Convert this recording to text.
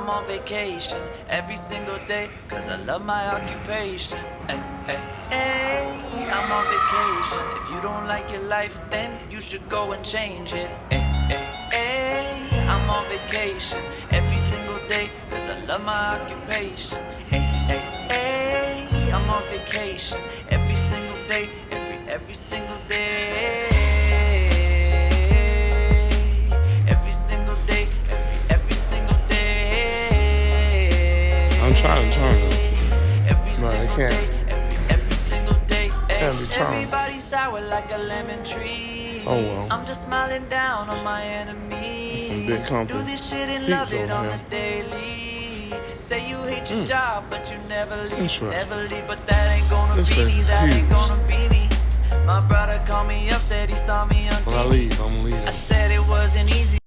I'm on vacation every single day, cause I love my occupation. Ay, ay, ay, I'm on vacation. If you don't like your life, then you should go and change it. Ay, ay, ay, I'm on vacation every single day, cause I love my occupation. Ay, ay, ay, I'm on vacation every single day, every single day. Every single day, every single day. I'm trying to. Every No, I single can't. day, every single day. Can't be trying. Everybody's sour like a lemon tree. Oh, well. I'm just smiling down on my enemies. Some big comfy Do this shit and seats love it over on here. the daily. Say you hate your job, but you never leave. Interesting. Never leave, but that ain't gonna This be place me. is That ain't huge. gonna be me. My brother called me up, said he saw me on When I TV. leave, I'm leaving. I said it wasn't easy.